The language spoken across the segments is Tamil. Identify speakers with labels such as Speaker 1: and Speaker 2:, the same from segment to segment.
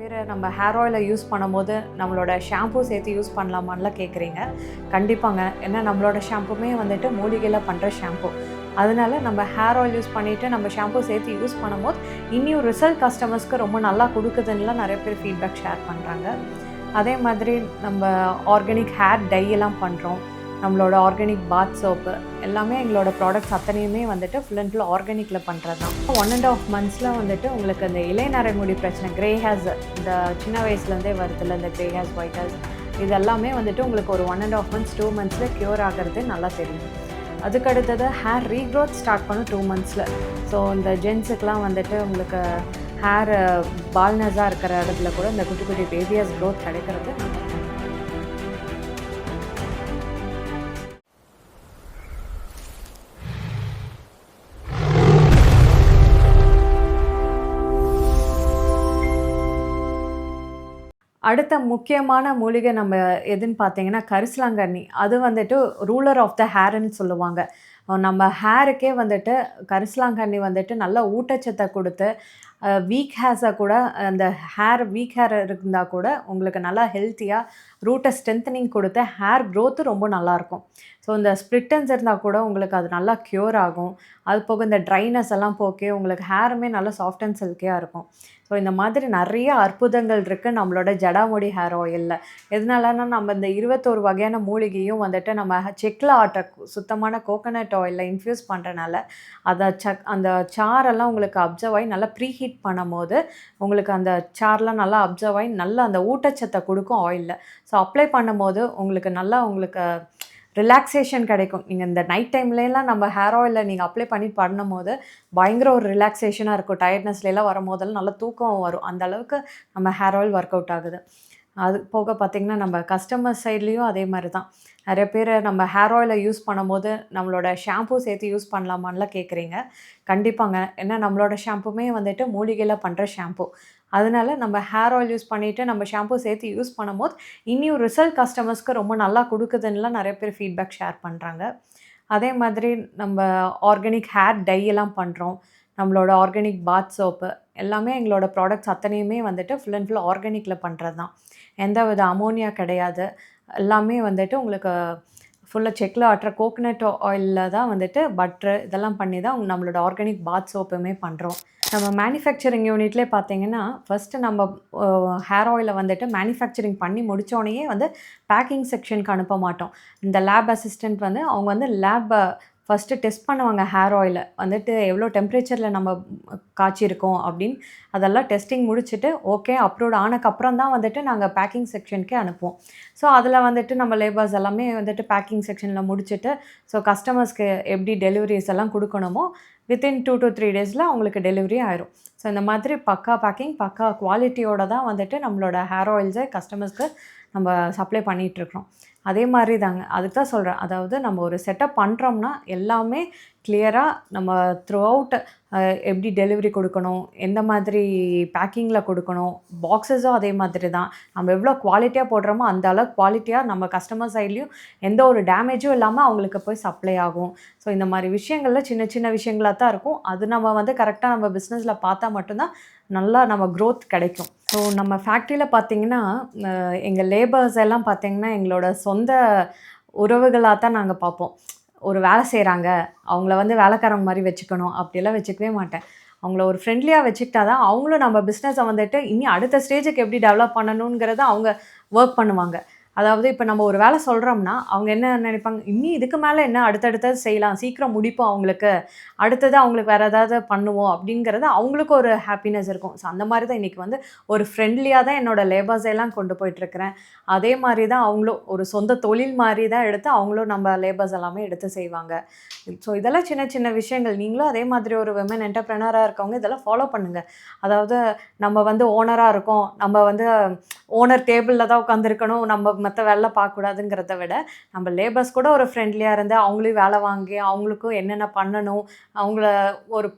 Speaker 1: பேர் நம்ம ஹேர் ஆயிலை யூஸ் பண்ணும்போது நம்மளோட ஷாம்பூ சேர்த்து யூஸ் பண்ணலாமான்லாம் கேட்குறீங்க. கண்டிப்பாங்க. ஏன்னா நம்மளோட ஷாம்புமே வந்துட்டு மூலிகையில் பண்ணுற ஷாம்பு. அதனால நம்ம ஹேர் ஆயில் யூஸ் பண்ணிவிட்டு நம்ம ஷாம்பூ சேர்த்து யூஸ் பண்ணும்போது இன்னும் ரிசல்ட் கஸ்டமர்ஸ்க்கு ரொம்ப நல்லா கொடுக்குதுன்னுலாம் நிறைய பேர் ஃபீட்பேக் ஷேர் பண்ணுறாங்க. அதே மாதிரி நம்ம ஆர்கானிக் ஹேர் டை எல்லாம் பண்ணுறோம். நம்மளோட ஆர்கானிக் பாத் சோப்பு எல்லாமே எங்களோட ப்ராடக்ட்ஸ் அத்தனையுமே வந்துட்டு ஃபுல் அண்ட் ஃபுல் ஆர்கானிக்கில் பண்ணுறது தான். 1.5 monthஸில் வந்துட்டு உங்களுக்கு அந்த இலைநரை முடி பிரச்சனை, க்ரே ஹேர்ஸ், இந்த சின்ன வயசுலேருந்தே வருதுல்ல இந்த க்ரே ஹேர்ஸ், ஒயிட் ஹேர்ஸ், இது எல்லாமே வந்துட்டு உங்களுக்கு ஒரு 1.5 months 2 monthஸில் க்யூர் ஆகிறது நல்லா தெரியும். அதுக்கடுத்தது ஹேர் ரீக்ரோத் ஸ்டார்ட் பண்ணும் 2 monthஸில். ஸோ இந்த ஜென்ஸுக்கெலாம் வந்துட்டு உங்களுக்கு ஹேர் பால்னஸாக இருக்கிற இடத்துல கூட இந்த குட்டி குட்டி பேபியஸ் க்ரோத் கிடைக்கிறது. அடுத்த முக்கியமான மூலிகை நம்ம எதுன்னு பார்த்தீங்கன்னா கரிசலாங்கண்ணி. அது வந்துட்டு ரூலர் ஆஃப் த ஹேர்ன்னு சொல்லுவாங்க. நம்ம ஹேருக்கே வந்துட்டு கரிசலாங்கண்ணி வந்துட்டு நல்ல ஊட்டச்சத்தை கொடுத்து வீக் ஹேர்ஸை கூட, அந்த வீக் ஹேர் இருந்தால் கூட உங்களுக்கு நல்லா ஹெல்த்தியாக ரூட்டை ஸ்ட்ரென்த்தனிங் கொடுத்து ஹேர் க்ரோத்து ரொம்ப நல்லாயிருக்கும். ஸோ இந்த ஸ்ப்ளிட்டன்ஸ் இருந்தால் கூட உங்களுக்கு அது நல்லா க்யூர் ஆகும். அது போக இந்த ட்ரைனஸ் எல்லாம் போக்கி உங்களுக்கு ஹேருமே நல்லா சாஃப்ட் அண்ட் சில்கியாக இருக்கும். ஸோ இந்த மாதிரி நிறைய அற்புதங்கள் இருக்குது நம்மளோட ஜடாமுடி ஹேர் ஆயிலில். எதனாலன்னா நம்ம இந்த 21 வகையான மூலிகையும் வந்துட்டு நம்ம செக்கில் ஆட்டுற சுத்தமான கோகோனட் ஆயிலில் இன்ஃப்யூஸ் பண்ணுறனால அதை அந்த சாரெல்லாம் உங்களுக்கு அப்சர்வ் ஆகி நல்லா ப்ரீ ஹீட் பண்ணும்போது உங்களுக்கு அந்த சார்லாம் நல்லா அப்சர்வ் ஆகி நல்லா அந்த ஊட்டச்சத்தை கொடுக்கும் ஆயிலில். ஸோ அப்ளை பண்ணும்போது உங்களுக்கு நல்லா ரிலாக்ஸேஷன் கிடைக்கும். நீங்கள் இந்த நைட் டைம்லலாம் நம்ம ஹேர் ஆயிலில் நீங்கள் அப்ளை பண்ணி பண்ணும்போது பயங்கர ஒரு ரிலாக்ஸேஷனாக இருக்கும். டயர்ட்னஸ்லாம் வரும்போதெல்லாம் நல்லா தூக்கம் வரும். அந்த அளவுக்கு நம்ம ஹேர் ஆயில் ஒர்க் அவுட் ஆகுது. அது போக பார்த்திங்கன்னா நம்ம கஸ்டமர் சைட்லேயும் அதே மாதிரி தான். நிறைய பேர் நம்ம ஹேர் ஆயிலை யூஸ் பண்ணும்போது நம்மளோட ஷாம்பூ சேர்த்து யூஸ் பண்ணலாமான்லாம் கேட்குறீங்க. கண்டிப்பாங்க. ஏன்னா நம்மளோட ஷாம்புமே வந்துட்டு மூலிகையில் பண்ணுற ஷாம்பு. அதனால நம்ம ஹேர் ஆயில் யூஸ் பண்ணிவிட்டு நம்ம ஷாம்பூ சேர்த்து யூஸ் பண்ணும்போது இன்னும் ரிசல்ட் கஸ்டமர்ஸ்க்கு ரொம்ப நல்லா கொடுக்குதுன்னுலாம் நிறைய பேர் ஃபீட்பேக் ஷேர் பண்ணுறாங்க. அதே மாதிரி நம்ம ஆர்கானிக் ஹேர் டை எல்லாம் பண்ணுறோம். நம்மளோட ஆர்கானிக் பாத் சோப்பு எல்லாமே எங்களோட ப்ராடக்ட்ஸ் அத்தனையுமே வந்துட்டு ஃபுல் அண்ட் ஃபுல் ஆர்கானிக்கில் பண்ணுறது தான். எந்த வித அமோனியா கிடையாது. எல்லாமே வந்துட்டு உங்களுக்கு ஃபுல்லாக செக்கில் ஆட்டுற கோகோனட் ஆயிலில் தான் வந்துட்டு பட்ரு இதெல்லாம் பண்ணி தான் நம்மளோட ஆர்கானிக் பாத் சோப்புமே பண்ணுறோம். நம்ம மேனுஃபேக்சரிங் யூனிட்லேயே பார்த்தீங்கன்னா ஃபஸ்ட்டு நம்ம ஹேர் ஆயிலை வந்துட்டு மேனுஃபேக்சரிங் பண்ணி முடித்தோடனேயே பேக்கிங் செக்ஷனுக்கு அனுப்ப மாட்டோம். இந்த லேப் அசிஸ்டண்ட் அவங்க லேப்பை ஃபஸ்ட்டு டெஸ்ட் பண்ணுவாங்க. ஹேர் ஆயிலை வந்துட்டு எவ்வளோ டெம்பரேச்சரில் நம்ம காய்ச்சிருக்கோம் அப்படின்னு அதெல்லாம் டெஸ்டிங் முடிச்சுட்டு ஓகே அப்ரூவ்ட் ஆனக்கப்புறம் தான் வந்துட்டு நாங்கள் பேக்கிங் செக்ஷனுக்கே அனுப்புவோம். ஸோ அதில் வந்துட்டு நம்ம லேபர்ஸ் எல்லாமே வந்துட்டு பேக்கிங் செக்ஷனில் முடிச்சுட்டு ஸோ கஸ்டமர்ஸ்க்கு எப்படி டெலிவரிஸ் எல்லாம் கொடுக்கணுமோ வித்தின் 2 to 3 days அவங்களுக்கு டெலிவரி ஆயிரும். ஸோ இந்த மாதிரி பக்கா பேக்கிங், பக்கா குவாலிட்டியோடு தான் வந்துட்டு நம்மளோட ஹேர் ஆயில்ஸை கஸ்டமர்ஸ்க்கு நம்ம சப்ளை பண்ணிகிட்ருக்கோம். அதே மாதிரி தாங்க. அதுக்கு தான் சொல்கிறேன். அதாவது நம்ம ஒரு செட்டப் பண்ணுறோம்னா எல்லாமே கிளியராக நம்ம த்ரூ அவுட் எப்படி டெலிவரி கொடுக்கணும், எந்த மாதிரி பேக்கிங்கில் கொடுக்கணும், பாக்ஸஸும் அதே மாதிரி தான். நம்ம எவ்வளோ குவாலிட்டியாக போடுறோமோ அந்த அளவுக்கு குவாலிட்டியாக நம்ம கஸ்டமர் சைட்லேயும் எந்த ஒரு டேமேஜும் இல்லாமல் அவங்களுக்கு போய் சப்ளை ஆகும். ஸோ இந்த மாதிரி விஷயங்களில் சின்ன சின்ன விஷயங்களாக தான் இருக்கும். அது நம்ம கரெக்டாக நம்ம பிஸ்னஸில் பார்த்தா மட்டும்தான் நல்லா நம்ம க்ரோத் கிடைக்கும். ஸோ நம்ம ஃபேக்ட்ரியில் பார்த்திங்கன்னா எங்கள் லேபர்ஸ் எல்லாம் பார்த்திங்கன்னா எங்களோட சொந்த உறவுகளாக தான் நாங்கள் பார்ப்போம். ஒரு வேலை செய்கிறாங்க, அவங்கள வேலைக்காரங்க மாதிரி வச்சுக்கணும் அப்படியெல்லாம் வச்சுக்கவே மாட்டேன். அவங்கள ஒரு ஃப்ரெண்ட்லியாக வச்சுக்கிட்டா தான் அவங்களும் நம்ம பிஸ்னஸை வந்துட்டு இனி அடுத்த ஸ்டேஜுக்கு எப்படி டெவலப் பண்ணணுங்கிறத அவங்க ஒர்க் பண்ணுவாங்க. அதாவது இப்போ நம்ம ஒரு வேலை சொல்கிறோம்னா அவங்க என்ன நினைப்பாங்க, இன்னும் இதுக்கு மேலே என்ன அடுத்தடுத்தது செய்யலாம், சீக்கிரம் முடிப்போம், அவங்களுக்கு அடுத்தது அவங்களுக்கு வேறு ஏதாவது பண்ணுவோம் அப்படிங்கிறது அவங்களுக்கு ஒரு ஹாப்பினஸ் இருக்கும். ஸோ அந்த மாதிரி தான் இன்றைக்கி ஒரு ஃப்ரெண்ட்லியாக தான் என்னோடய லேபர்ஸ் எல்லாம் கொண்டு போயிட்டுருக்கிறேன். அதே மாதிரி தான் அவங்களும் ஒரு சொந்த தொழில் மாதிரி தான் எடுத்து அவங்களும் நம்ம லேபர்ஸ் எல்லாமே எடுத்து செய்வாங்க. ஸோ இதெல்லாம் சின்ன சின்ன விஷயங்கள். நீங்களும் அதே மாதிரி ஒரு விமன் என்டர்ப்ரெனராக இருக்கவங்க இதெல்லாம் ஃபாலோ பண்ணுங்கள். அதாவது நம்ம ஓனராக இருக்கோம், நம்ம ஓனர் டேபிளில் தான் உட்காந்துருக்கணும், நம்ம மற்ற வேலை பார்க்கக்கூடாதுங்கிறத விட நம்ம லேபர்ஸ் கூட ஒரு ஃப்ரெண்ட்லியாக இருந்து அவங்களையும் வேலை வாங்கி அவங்களுக்கும் என்னென்ன பண்ணணும், அவங்கள ஒரு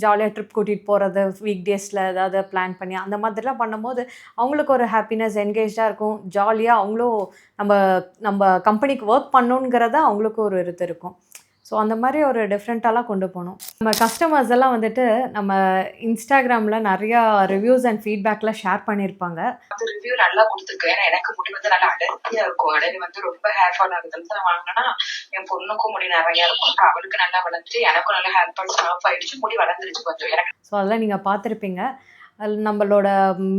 Speaker 1: ஜாலியாக ட்ரிப் கூட்டிகிட்டு போகிறது, வீக் டேஸில் ஏதாவது பிளான் பண்ணி அந்த மாதிரிலாம் பண்ணும்போது அவங்களுக்கு ஒரு ஹாப்பினஸ், என்கேஜாக இருக்கும். ஜாலியாக அவங்களும் நம்ம நம்ம கம்பெனிக்கு ஒர்க் பண்ணணுங்கிறத அவங்களுக்கும் ஒரு இருக்கும். ஸோ அந்த மாதிரி ஒரு டிஃப்ரெண்ட்டாலாம் கொண்டு போகணும். நம்ம கஸ்டமர்ஸ் எல்லாம் வந்துட்டு நம்ம இன்ஸ்டாகிராமில் நிறையா ரிவ்யூஸ் அண்ட் ஃபீட்பேக்லாம் ஷேர் பண்ணியிருப்பாங்க.
Speaker 2: அந்த ரிவ்யூ நல்லா கொடுத்துருக்கு. ஏன்னா எனக்கு முடி வந்து நல்லா அடர்த்தியா இருக்கும். அடர்த்தி வந்து ரொம்ப ஹேர் ஃபால் ஆகுதுன்னு தான் வாங்கினா என் பொண்ணுக்கும் முடி நிறைய இருக்கும். அவளுக்கு நல்லா வளர்ந்துச்சு, எனக்கும் நல்லா ஹேர் ஃபால் ஸ்டாப் ஆயிடுச்சு, முடி வளர்ந்துருச்சு கொஞ்சம் எனக்கு.
Speaker 1: ஸோ அதெல்லாம் நீங்கள் பார்த்துருப்பீங்க. நம்மளோட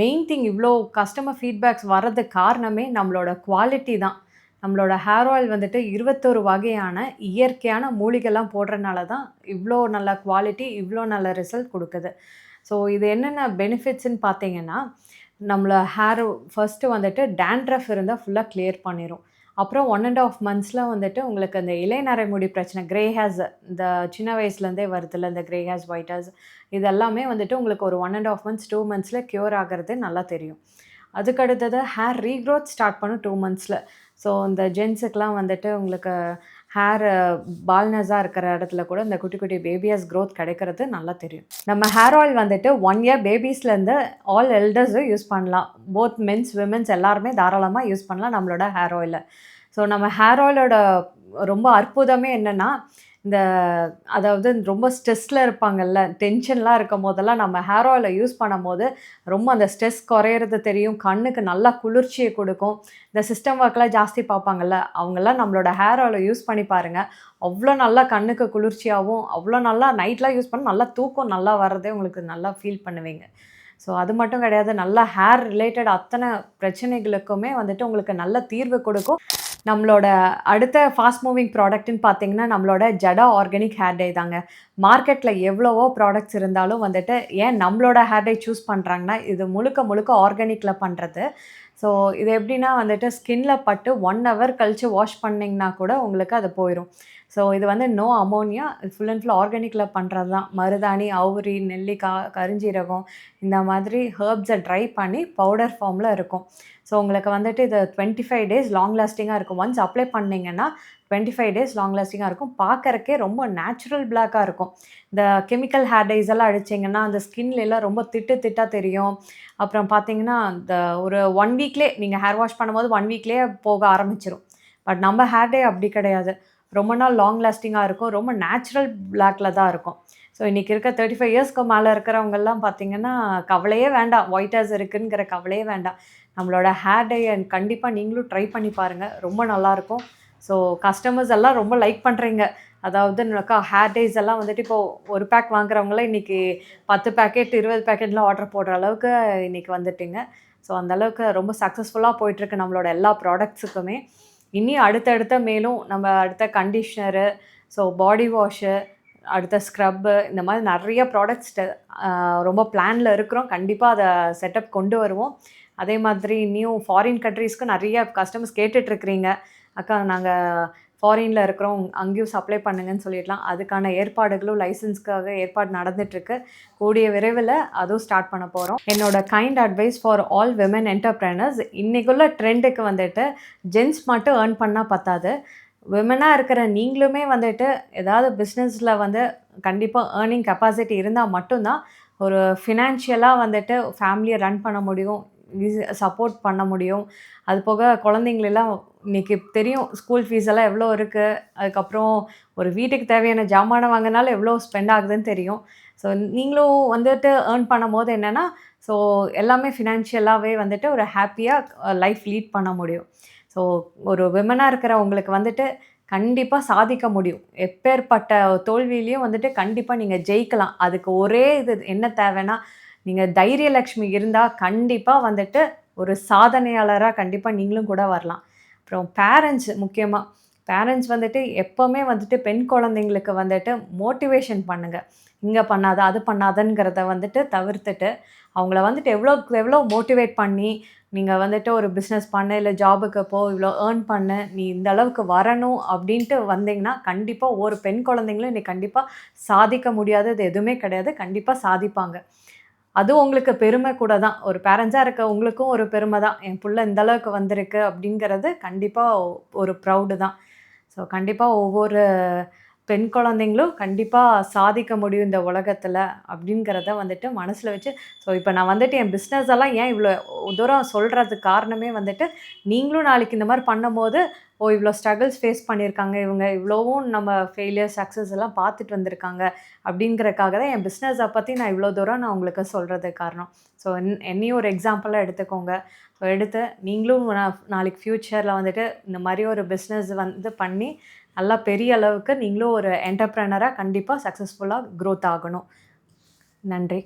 Speaker 1: மெயின் திங் இவ்வளோ கஸ்டமர் ஃபீட்பேக்ஸ் வர்றதுக்கு காரணமே நம்மளோட குவாலிட்டி தான். நம்மளோட ஹேர் ஆயில் வந்துட்டு 21 வகையான இயற்கையான மூலிகைலாம் போடுறனால தான் இவ்வளோ நல்ல குவாலிட்டி, இவ்வளோ நல்ல ரிசல்ட் கொடுக்குது. ஸோ இது என்னென்ன பெனிஃபிட்ஸ்ன்னு பார்த்தீங்கன்னா, நம்மள ஹேர் ஃபர்ஸ்ட்டு வந்துட்டு டேண்ட்ரஃப் இருந்தால் ஃபுல்லாக கிளியர் பண்ணிடும். அப்புறம் 1½ மந்த்ஸில் வந்துட்டு உங்களுக்கு அந்த இலைநரை முடி பிரச்சனை, கிரே ஹேர்ஸ், இந்த சின்ன வயசுலேருந்தே வருதுல்ல இந்த கிரே ஹேர்ஸ், ஒயிட் ஹேர்ஸ், இது எல்லாமே வந்துட்டு உங்களுக்கு ஒரு 1½ மந்த்ஸ் 2 மந்த்ஸில் க்யூர் ஆகிறது நல்லா தெரியும். அதுக்கடுத்தது ஹேர் ரீக்ரோத் ஸ்டார்ட் பண்ணும் 2 மந்த்ஸில். ஸோ இந்த ஜென்ஸுக்கெலாம் வந்துட்டு உங்களுக்கு ஹேர் பால்னஸாக இருக்கிற இடத்துல கூட இந்த குட்டி குட்டி பேபியஸ் க்ரோத் கிடைக்கிறது நல்லா தெரியும். நம்ம ஹேர் ஆயில் வந்துட்டு 1 இயர் பேபிஸ்லேருந்து ஆல் எல்டர்ஸும் யூஸ் பண்ணலாம். போத் மென்ஸ் விமென்ஸ் எல்லாருமே தாராளமாக யூஸ் பண்ணலாம் நம்மளோட ஹேர் ஆயிலை. ஸோ நம்ம ஹேர் ஆயிலோட ரொம்ப அற்புதமே என்னென்னா, அதாவது ரொம்ப ஸ்ட்ரெஸ்ஸில் இருப்பாங்கல்ல, டென்ஷன்லாம் இருக்கும் போதெல்லாம் நம்ம ஹேர் ஆயிலை யூஸ் பண்ணும்போது ரொம்ப அந்த ஸ்ட்ரெஸ் குறையிறது தெரியும். கண்ணுக்கு நல்லா குளிர்ச்சியை கொடுக்கும். இந்த சிஸ்டம் ஒர்க்லாம் ஜாஸ்தி பார்ப்பாங்கல்ல, அவங்கெல்லாம் நம்மளோட ஹேர் ஆயிலை யூஸ் பண்ணி பாருங்கள். அவ்வளோ நல்லா கண்ணுக்கு குளிர்ச்சியாகவும், அவ்வளோ நல்லா நைட்லாம் யூஸ் பண்ண நல்லா தூக்கம் நல்லா வர்றதே உங்களுக்கு நல்லா ஃபீல் பண்ணுவீங்க. ஸோ அது மட்டும் கிடையாது, நல்லா ஹேர் ரிலேட்டட் அத்தனை பிரச்சனைகளுக்குமே வந்துட்டு உங்களுக்கு நல்ல தீர்வு கொடுக்கும். நம்மளோட அடுத்த ஃபாஸ்ட் மூவிங் ப்ராடக்ட்னு பார்த்தீங்கன்னா, நம்மளோட ஜடா ஆர்கானிக் ஹேர் டை தாங்க. மார்க்கெட்டில் எவ்வளவோ ப்ராடக்ட்ஸ் இருந்தாலும் வந்துட்டு ஏன் நம்மளோட ஹேர் டை சூஸ் பண்ணுறாங்கன்னா, இது முழுக்க முழுக்க ஆர்கானிக்கில் பண்ணுறது. ஸோ இது எப்படின்னா வந்துட்டு ஸ்கின்ல பட்டு 1 ஹவர் கழித்து வாஷ் பண்ணிங்கன்னா கூட உங்களுக்கு அது போயிடும். ஸோ இது வந்து no ammonia, full and full ஆர்கானிக்கில் பண்ணுறது தான். மருதாணி, அவுரி, நெல்லிக்காய், கருஞ்சீரகம் இந்த மாதிரி ஹெர்ப்ஸை ட்ரை பண்ணி பவுடர் ஃபார்மில் இருக்கும். ஸோ உங்களுக்கு வந்துட்டு இது 25 டேஸ் லாங் லாஸ்டிங்காக இருக்கும். ஒன்ஸ் அப்ளை பண்ணிங்கன்னா 25 டேஸ் லாங் லாஸ்டிங்காக இருக்கும். பார்க்கறக்கே ரொம்ப நேச்சுரல் பிளாக்காக இருக்கும். இந்த கெமிக்கல் ஹேர் டைஸ் எல்லாம் அடிச்சிங்கன்னா அந்த ஸ்கின்லலாம் ரொம்ப திட்டாக தெரியும். அப்புறம் பார்த்தீங்கன்னா இந்த ஒரு 1 வீக்லேயே நீங்கள் ஹேர் வாஷ் பண்ணும்போது 1 வீக்லேயே போக ஆரம்பிச்சிடும். பட் நம்ம ஹேர் டை அப்படி கிடையாது. ரொம்ப நாள் லாங் லாஸ்டிங்காக இருக்கும். ரொம்ப நேச்சுரல் பிளாக்கில் தான் இருக்கும். ஸோ இன்றைக்கி இருக்க 35 இயர்ஸ்க்கு மேலே இருக்கிறவங்கெல்லாம் பார்த்திங்கன்னா கவலையே வேண்டாம், ஒயிட் ஹேர்ஸ் இருக்குங்கிற கவலையே வேண்டாம். நம்மளோட ஹேர் டை கண்டிப்பாக நீங்களும் ட்ரை பண்ணி பாருங்கள், ரொம்ப நல்லாயிருக்கும். ஸோ கஸ்டமர்ஸ் எல்லாம் ரொம்ப லைக் பண்ணுறீங்க. அதாவது ஹேர் டைஸ் எல்லாம் வந்துட்டு இப்போது ஒரு பேக் வாங்குறவங்களாம் இன்றைக்கி 10 பேக்கெட் 20 பேக்கெட்லாம் ஆர்டர் போடுற அளவுக்கு இன்றைக்கி வந்துட்டுங்க. ஸோ அந்தளவுக்கு ரொம்ப சக்ஸஸ்ஃபுல்லாக போயிட்டுருக்கு நம்மளோட எல்லா ப்ராடக்ட்ஸுக்குமே. இனி அடுத்தடுத்த மேலும் நம்ம அடுத்த கண்டிஷ்னரு, ஸோ பாடி வாஷு, அடுத்த ஸ்க்ரப்பு, இந்த மாதிரி நிறைய ப்ராடக்ட்ஸ் ரொம்ப பிளானில் இருக்கிறோம். கண்டிப்பாக அதை செட்டப் கொண்டு வருவோம். அதே மாதிரி இன்னும் ஃபாரின் கண்ட்ரீஸ்க்கு நிறைய கஸ்டமர்ஸ் கேட்டுட்ருக்கிறீங்க, அக்கா நாங்கள் ஃபாரினில் இருக்கிறோம், அங்கேயும் சப்ளை பண்ணுங்கன்னு சொல்லிடலாம். அதுக்கான ஏற்பாடுகளும் லைசன்ஸ்க்காக ஏற்பாடு நடந்துகிட்ருக்கு. கூடிய விரைவில் அதுவும் ஸ்டார்ட் பண்ண போகிறோம். என்னோட kind advice for all women entrepreneurs, இன்றைக்குள்ள ட்ரெண்டுக்கு வந்துட்டு ஜென்ஸ் மட்டும் ஏர்ன் பண்ணால் பத்தாது. விமனாக இருக்கிற நீங்களுமே வந்துட்டு ஏதாவது பிஸ்னஸில் வந்து கண்டிப்பாக ஏர்னிங் கெப்பாசிட்டி இருந்தால் மட்டும்தான் ஒரு ஃபினான்ஷியலாக வந்துட்டு ஃபேமிலியை ரன் பண்ண முடியும், சப்போர்ட் பண்ண முடியும். அது போக குழந்தைங்களெல்லாம் இன்றைக்கி தெரியும் ஸ்கூல் ஃபீஸ் எல்லாம் எவ்வளோ இருக்குது. அதுக்கப்புறம் ஒரு வீட்டுக்கு தேவையான ஜாமானை வாங்கினாலும் எவ்வளோ ஸ்பெண்ட் ஆகுதுன்னு தெரியும். ஸோ நீங்களும் வந்துட்டு ஏர்ன் பண்ணும்போது என்னென்னா, ஸோ எல்லாமே ஃபினான்ஷியலாகவே வந்துட்டு ஒரு ஹாப்பியாக லைஃப் லீட் பண்ண முடியும். ஸோ ஒரு விமனாக இருக்கிற உங்களுக்கு வந்துட்டு கண்டிப்பாக சாதிக்க முடியும். எப்பேற்பட்ட தோல்வியிலையும் வந்துட்டு கண்டிப்பாக நீங்கள் ஜெயிக்கலாம். அதுக்கு ஒரே இது என்ன தேவைன்னா, நீங்கள் தைரியலக்ஷ்மி இருந்தால் கண்டிப்பாக வந்துட்டு ஒரு சாதனையாளராக கண்டிப்பாக நீங்களும் கூட வரலாம். அப்புறம் பேரண்ட்ஸ், முக்கியமாக பேரண்ட்ஸ் வந்துட்டு எப்போவுமே வந்துட்டு பெண் குழந்தைங்களுக்கு வந்துட்டு மோட்டிவேஷன் பண்ணுங்கள். இங்கே பண்ணாத அது பண்ணாதங்கிறத வந்துட்டு தவிர்த்துட்டு அவங்கள வந்துட்டு எவ்வளோக்கு எவ்வளோ மோட்டிவேட் பண்ணி, நீங்கள் வந்துட்டு ஒரு பிஸ்னஸ் பண்ண, இல்லை ஜாபுக்கு போ, இவ்வளோ ஏர்ன் பண்ண, நீ இந்த அளவுக்கு வரணும் அப்படின்ட்டு வந்தீங்கன்னா கண்டிப்பாக ஒரு பெண் குழந்தைங்களும் இன்னைக்கு கண்டிப்பாக சாதிக்க முடியாதது எதுவுமே கிடையாது. கண்டிப்பாக சாதிப்பாங்க. அது உங்களுக்கு பெருமை கூட தான். ஒரு பேரண்ட்ஸாக இருக்க உங்களுக்கும் ஒரு பெருமை தான். என் புள்ள இந்த அளவுக்கு வந்திருக்கு அப்படிங்கிறது கண்டிப்பாக ஒரு ப்ரௌடு தான். ஸோ கண்டிப்பாக ஒவ்வொரு பெண் குழந்தைங்களும் கண்டிப்பாக சாதிக்க முடியும் இந்த உலகத்தில் அப்படிங்கிறத வந்துட்டு மனசில் வச்சு. ஸோ இப்போ நான் வந்துட்டு என் பிஸ்னஸ் எல்லாம் ஏன் இவ்வளோ தூரம் சொல்கிறதுக்கு காரணமே வந்துட்டு, நீங்களும் நாளைக்கு இந்த மாதிரி பண்ணும்போது, ஓ இவ்வளோ ஸ்ட்ரகிள்ஸ் ஃபேஸ் பண்ணியிருக்காங்க இவங்க, இவ்வளோவும் நம்ம ஃபெயிலியர் சக்ஸஸ் எல்லாம் பார்த்துட்டு வந்திருக்காங்க அப்படிங்கிறக்காக தான் என் பிஸ்னஸை பற்றி நான் இவ்வளோ தூரம் நான் உங்களுக்கு சொல்கிறதுக்கு காரணம். ஸோ என்னையும் ஒரு எக்ஸாம்பிளாக எடுத்துக்கோங்க. ஸோ எடுத்து நீங்களும் நாளைக்கு ஃப்யூச்சரில் வந்துட்டு இந்த மாதிரி ஒரு பிஸ்னஸ் வந்து பண்ணி நல்லா பெரிய அளவுக்கு நீங்களும் ஒரு என்டர்ப்ரனராக கண்டிப்பாக சக்ஸஸ்ஃபுல்லாக க்ரோத் ஆகணும். நன்றி.